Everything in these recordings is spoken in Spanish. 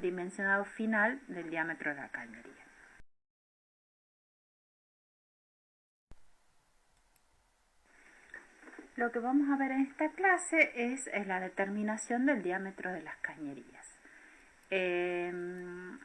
dimensionado final del diámetro de la cañería. Lo que vamos a ver en esta clase es la determinación del diámetro de las cañerías.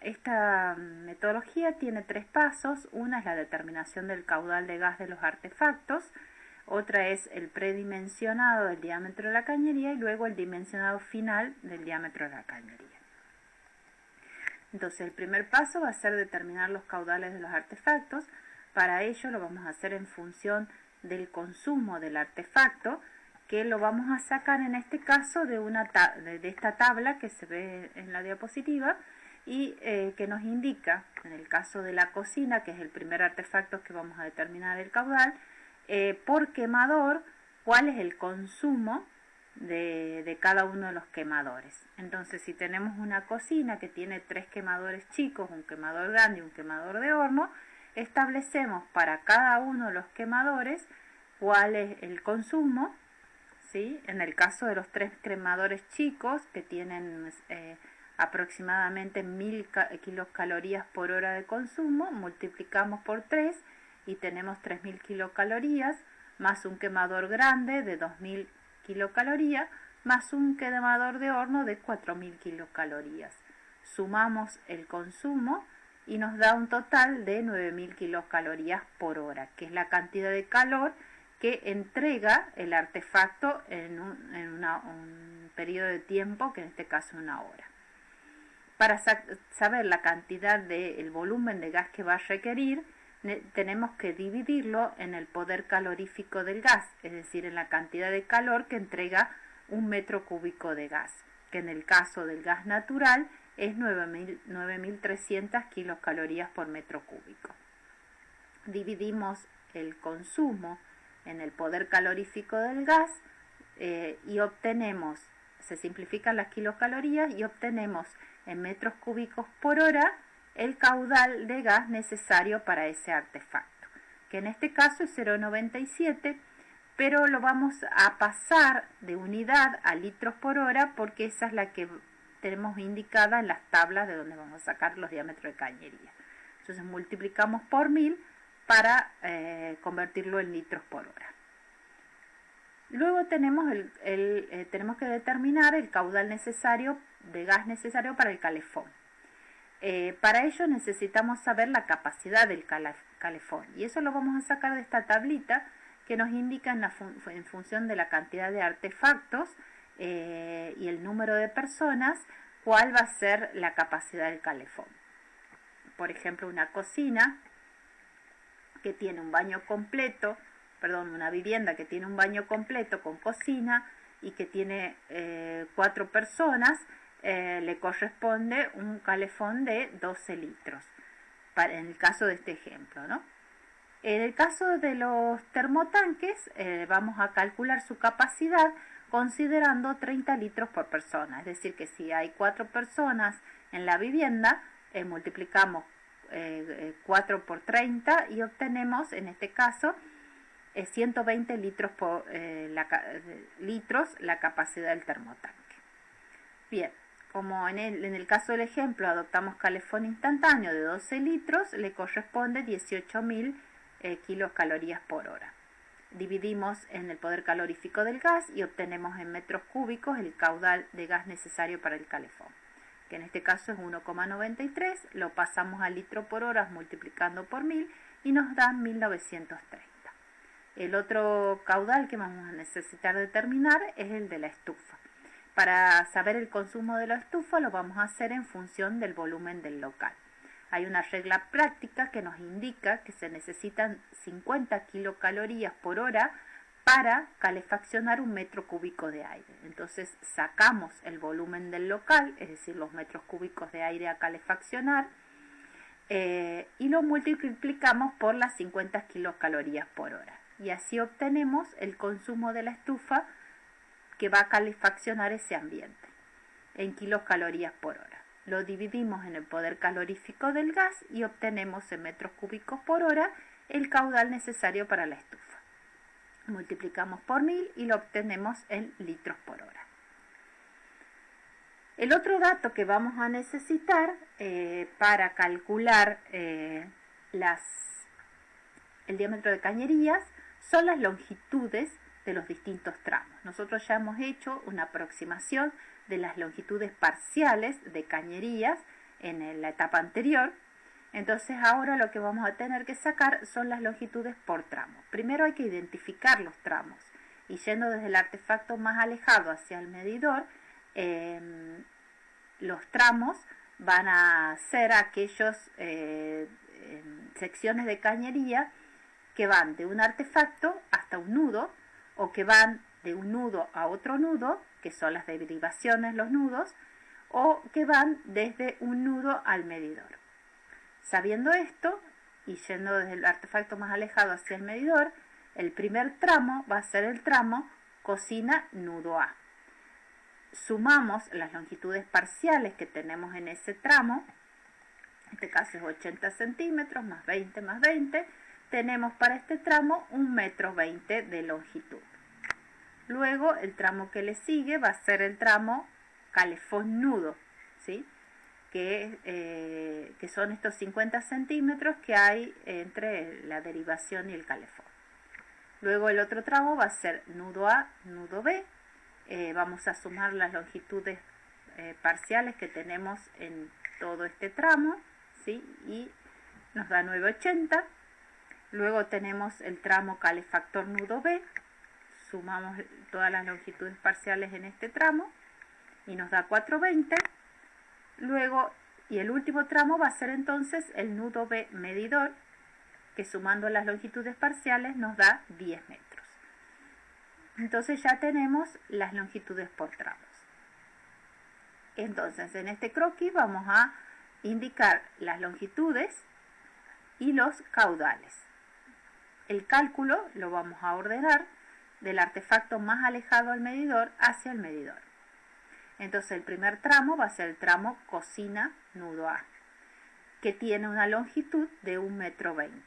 Esta metodología tiene 3 pasos. Una es la determinación del caudal de gas de los artefactos, otra es el predimensionado del diámetro de la cañería y luego el dimensionado final del diámetro de la cañería. Entonces el primer paso va a ser determinar los caudales de los artefactos. Para ello lo vamos a hacer en función del consumo del artefacto, que lo vamos a sacar en este caso de esta tabla que se ve en la diapositiva y que nos indica, en el caso de la cocina, que es el primer artefacto que vamos a determinar el caudal, por quemador, cuál es el consumo de cada uno de los quemadores. Entonces, si tenemos una cocina que tiene 3 quemadores chicos, un quemador grande y un quemador de horno, establecemos para cada uno de los quemadores cuál es el consumo, ¿sí? En el caso de los 3 quemadores chicos, que tienen aproximadamente 1000 kilocalorías por hora de consumo, multiplicamos por 3 y tenemos 3000 kilocalorías, más un quemador grande de 2000 kilocalorías, más un quemador de horno de 4000 kilocalorías. Sumamos el consumo y nos da un total de 9000 kilocalorías por hora, que es la cantidad de calor que entrega el artefacto en un periodo de tiempo, que en este caso es 1 hora. Para saber la cantidad del volumen de gas que va a requerir, tenemos que dividirlo en el poder calorífico del gas, es decir, en la cantidad de calor que entrega un metro cúbico de gas, que en el caso del gas natural es 9300 kilocalorías por metro cúbico. Dividimos el consumo en el poder calorífico del gas y obtenemos, se simplifican las kilocalorías y obtenemos en metros cúbicos por hora el caudal de gas necesario para ese artefacto, que en este caso es 0,97, pero lo vamos a pasar de unidad a litros por hora porque esa es la que tenemos indicada en las tablas de donde vamos a sacar los diámetros de cañería. Entonces multiplicamos por 1000 para convertirlo en litros por hora. Luego tenemos tenemos que determinar el caudal necesario de gas necesario para el calefón. Para ello necesitamos saber la capacidad del calefón y eso lo vamos a sacar de esta tablita que nos indica en función de la cantidad de artefactos y el número de personas cuál va a ser la capacidad del calefón. Por ejemplo, una cocina que tiene un baño completo, una vivienda que tiene un baño completo con cocina y que tiene 4 personas, le corresponde un calefón de 12 litros, en el caso de este ejemplo, ¿no? En el caso de los termotanques, vamos a calcular su capacidad considerando 30 litros por persona, es decir, que si hay 4 personas en la vivienda, multiplicamos 4 por 30 y obtenemos, en este caso, 120 litros por la capacidad del termotanque. Bien, como en el caso del ejemplo adoptamos calefón instantáneo de 12 litros, le corresponde 18.000 kilocalorías por hora. Dividimos en el poder calorífico del gas y obtenemos en metros cúbicos el caudal de gas necesario para el calefón, que en este caso es 1,93, lo pasamos a litro por hora multiplicando por 1000 y nos dan 1930. El otro caudal que vamos a necesitar determinar es el de la estufa. Para saber el consumo de la estufa lo vamos a hacer en función del volumen del local. Hay una regla práctica que nos indica que se necesitan 50 kilocalorías por hora para calefaccionar un metro cúbico de aire. Entonces sacamos el volumen del local, es decir, los metros cúbicos de aire a calefaccionar, y lo multiplicamos por las 50 kilocalorías por hora. Y así obtenemos el consumo de la estufa que va a calefaccionar ese ambiente en kilocalorías por hora. Lo dividimos en el poder calorífico del gas y obtenemos en metros cúbicos por hora el caudal necesario para la estufa. Multiplicamos por 1000 y lo obtenemos en litros por hora. El otro dato que vamos a necesitar para calcular el diámetro de cañerías son las longitudes de los distintos tramos. Nosotros ya hemos hecho una aproximación de las longitudes parciales de cañerías en la etapa anterior. Entonces ahora lo que vamos a tener que sacar son las longitudes por tramo. Primero hay que identificar los tramos y yendo desde el artefacto más alejado hacia el medidor, los tramos van a ser aquellos secciones de cañería que van de un artefacto hasta un nudo o que van de un nudo a otro nudo, que son las derivaciones, los nudos, o que van desde un nudo al medidor. Sabiendo esto y yendo desde el artefacto más alejado hacia el medidor, el primer tramo va a ser el tramo cocina nudo A. Sumamos las longitudes parciales que tenemos en ese tramo, en este caso es 80 centímetros más 20 más 20, tenemos para este tramo 1,20 m de longitud. Luego el tramo que le sigue va a ser el tramo calefón nudo, ¿sí? que son estos 50 centímetros que hay entre la derivación y el calefón. Luego el otro tramo va a ser nudo A, nudo B. Vamos a sumar las longitudes parciales que tenemos en todo este tramo, ¿sí? Y nos da 980. Luego tenemos el tramo calefactor nudo B. Sumamos todas las longitudes parciales en este tramo y nos da 420. Luego, y el último tramo va a ser entonces el nudo B medidor, que sumando las longitudes parciales nos da 10 metros. Entonces ya tenemos las longitudes por tramos. Entonces en este croquis vamos a indicar las longitudes y los caudales. El cálculo lo vamos a ordenar del artefacto más alejado al medidor hacia el medidor. Entonces el primer tramo va a ser el tramo cocina nudo A, que tiene una longitud de 1,20 m.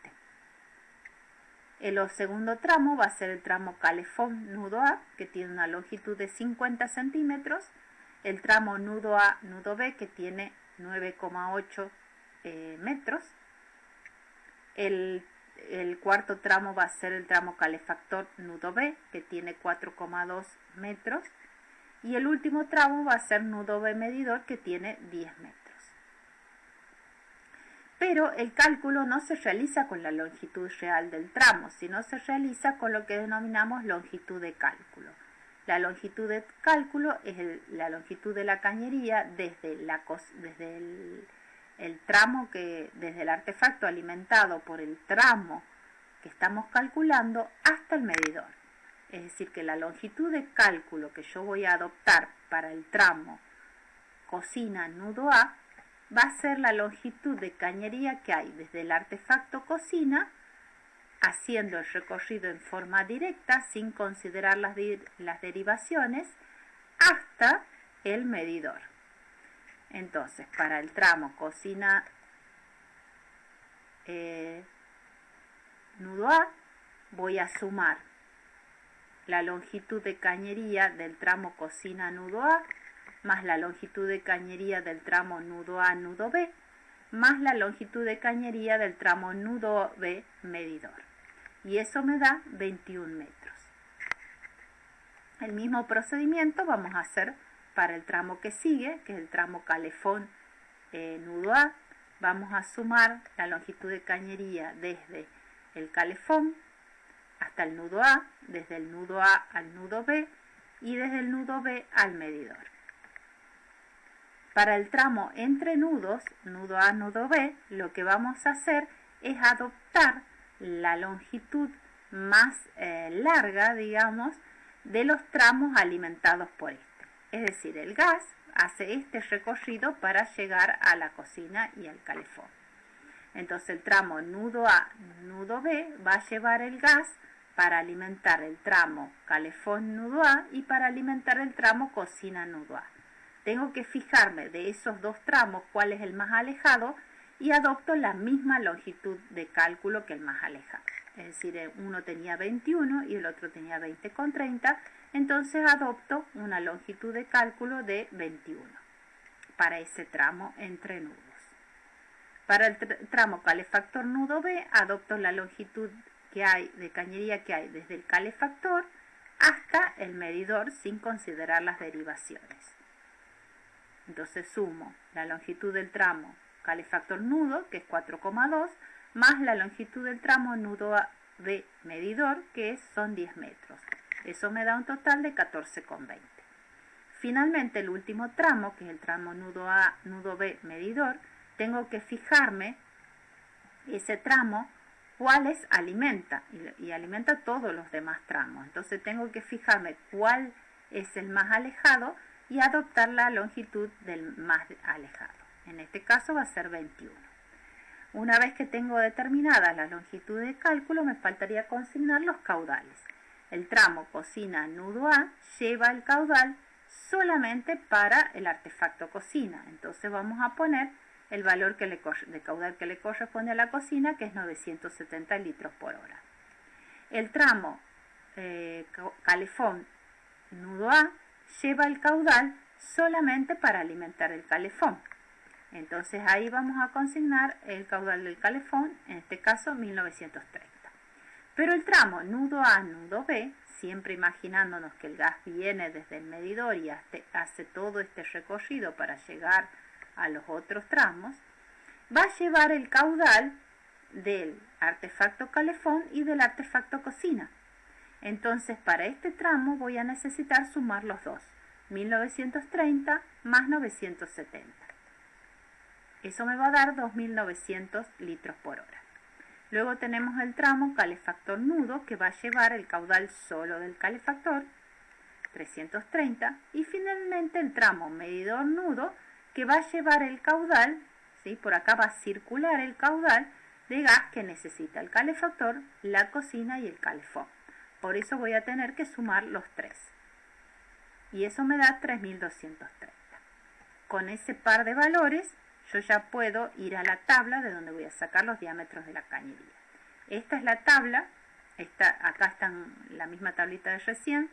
El segundo tramo va a ser el tramo calefón nudo A, que tiene una longitud de 50 centímetros. El tramo nudo A nudo B, que tiene 9,8 metros. El cuarto tramo va a ser el tramo calefactor nudo B, que tiene 4,2 metros. Y el último tramo va a ser nudo B medidor, que tiene 10 metros. Pero el cálculo no se realiza con la longitud real del tramo, sino se realiza con lo que denominamos longitud de cálculo. La longitud de cálculo es la longitud de la cañería desde el tramo desde el artefacto alimentado por el tramo que estamos calculando hasta el medidor. Es decir, que la longitud de cálculo que yo voy a adoptar para el tramo cocina nudo A va a ser la longitud de cañería que hay desde el artefacto cocina, haciendo el recorrido en forma directa sin considerar las derivaciones, hasta el medidor. Entonces, para el tramo cocina nudo A, voy a sumar la longitud de cañería del tramo cocina nudo A, más la longitud de cañería del tramo nudo A nudo B, más la longitud de cañería del tramo nudo B medidor. Y eso me da 21 metros. El mismo procedimiento vamos a hacer para el tramo que sigue, que es el tramo calefón nudo A. Vamos a sumar la longitud de cañería desde el calefón hasta el nudo A, desde el nudo A al nudo B y desde el nudo B al medidor. Para el tramo entre nudos, nudo A, nudo B, lo que vamos a hacer es adoptar la longitud más larga, digamos, de los tramos alimentados por este. Es decir, el gas hace este recorrido para llegar a la cocina y al calefón. Entonces el tramo nudo A, nudo B va a llevar el gas para alimentar el tramo calefón nudo A y para alimentar el tramo cocina nudo A. Tengo que fijarme de esos dos tramos cuál es el más alejado y adopto la misma longitud de cálculo que el más alejado. Es decir, uno tenía 21 y el otro tenía 20,30, entonces adopto una longitud de cálculo de 21. para ese tramo entre nudos. Para el tramo calefactor nudo B, adopto la longitud que hay de cañería que hay desde el calefactor hasta el medidor sin considerar las derivaciones. Entonces sumo la longitud del tramo calefactor nudo, que es 4,2, más la longitud del tramo nudo A B medidor, que son 10 metros. Eso me da un total de 14,20. Finalmente, el último tramo, que es el tramo nudo A, nudo B medidor, tengo que fijarme ese tramo cuáles alimenta, y alimenta todos los demás tramos. Entonces tengo que fijarme cuál es el más alejado y adoptar la longitud del más alejado. En este caso va a ser 21. Una vez que tengo determinada la longitud de cálculo, me faltaría consignar los caudales. El tramo cocina nudo A lleva el caudal solamente para el artefacto cocina. Entonces vamos a poner el valor de caudal que le corresponde a la cocina, que es 970 litros por hora. El tramo calefón nudo A lleva el caudal solamente para alimentar el calefón. Entonces ahí vamos a consignar el caudal del calefón, en este caso 1930. Pero el tramo nudo A, nudo B, siempre imaginándonos que el gas viene desde el medidor y hace todo este recorrido para llegar a los otros tramos, va a llevar el caudal del artefacto calefón y del artefacto cocina. Entonces para este tramo voy a necesitar sumar los dos, 1930 más 970. Eso me va a dar 2900 litros por hora. Luego tenemos el tramo calefactor nudo, que va a llevar el caudal solo del calefactor, 330, y finalmente el tramo medidor nudo, que va a llevar el caudal, ¿sí? Por acá va a circular el caudal de gas que necesita el calefactor, la cocina y el calefón. Por eso voy a tener que sumar los tres. Y eso me da 3230. Con ese par de valores, yo ya puedo ir a la tabla de donde voy a sacar los diámetros de la cañería. Esta es la tabla, acá está la misma tablita de recién.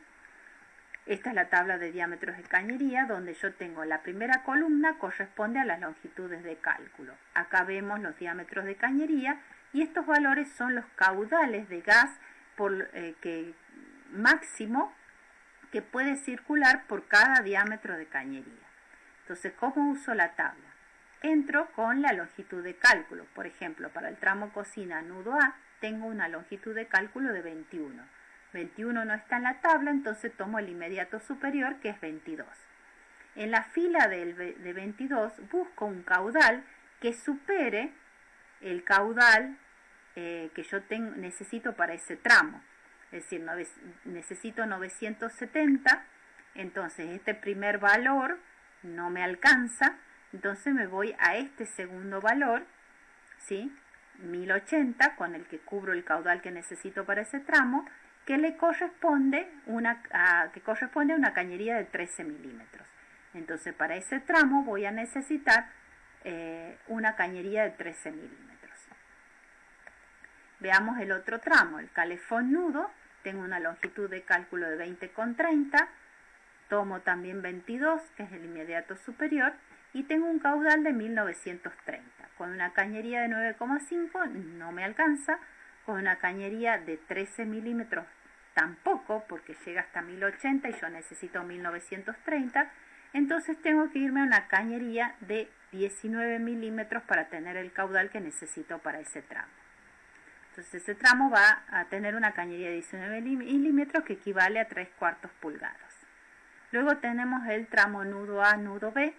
Esta es la tabla de diámetros de cañería, donde yo tengo la primera columna corresponde a las longitudes de cálculo. Acá vemos los diámetros de cañería y estos valores son los caudales de gas máximo que puede circular por cada diámetro de cañería. Entonces, ¿cómo uso la tabla? Entro con la longitud de cálculo. Por ejemplo, para el tramo cocina nudo A tengo una longitud de cálculo de 21. 21 no está en la tabla, entonces tomo el inmediato superior, que es 22. En la fila de 22 busco un caudal que supere el caudal que yo necesito para ese tramo. Es decir, necesito 970, entonces este primer valor no me alcanza, entonces me voy a este segundo valor, ¿sí? 1080, con el que cubro el caudal que necesito para ese tramo, que le corresponde a una cañería de 13 milímetros. Entonces para ese tramo voy a necesitar una cañería de 13 milímetros. Veamos el otro tramo, el calefón nudo. Tengo una longitud de cálculo de 20,30, tomo también 22, que es el inmediato superior, y tengo un caudal de 1930. Con una cañería de 9,5 no me alcanza, con una cañería de 13 milímetros tampoco, porque llega hasta 1080 y yo necesito 1930, entonces tengo que irme a una cañería de 19 milímetros para tener el caudal que necesito para ese tramo. Entonces ese tramo va a tener una cañería de 19 milímetros, que equivale a 3/4 pulgadas. Luego tenemos el tramo nudo A, nudo B,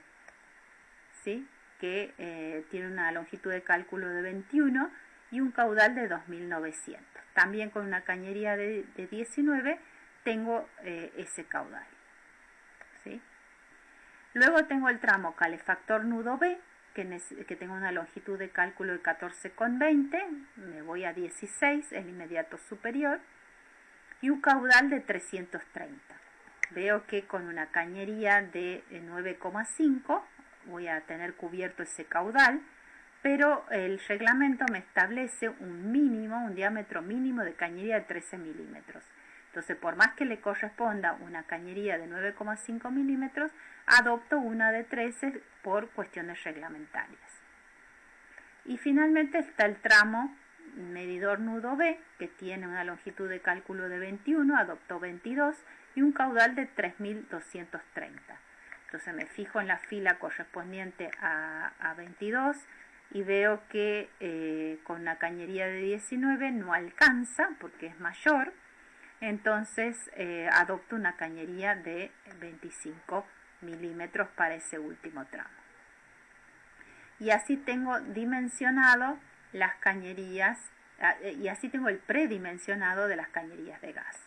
¿sí? Que tiene una longitud de cálculo de 21 y un caudal de 2900. También con una cañería de 19 tengo ese caudal, ¿sí? Luego tengo el tramo calefactor nudo B, que tengo una longitud de cálculo de 14,20, me voy a 16, el inmediato superior, y un caudal de 330. Veo que con una cañería de 9,5 voy a tener cubierto ese caudal, pero el reglamento me establece un diámetro mínimo de cañería de 13 milímetros. Entonces, por más que le corresponda una cañería de 9,5 milímetros, adopto una de 13 por cuestiones reglamentarias. Y finalmente está el tramo medidor nudo B, que tiene una longitud de cálculo de 21, adopto 22 y un caudal de 3230. Entonces me fijo en la fila correspondiente a 22 y veo que con una cañería de 19 no alcanza porque es mayor, entonces adopto una cañería de 25 milímetros para ese último tramo. Y así tengo dimensionado las cañerías, y así tengo el predimensionado de las cañerías de gas.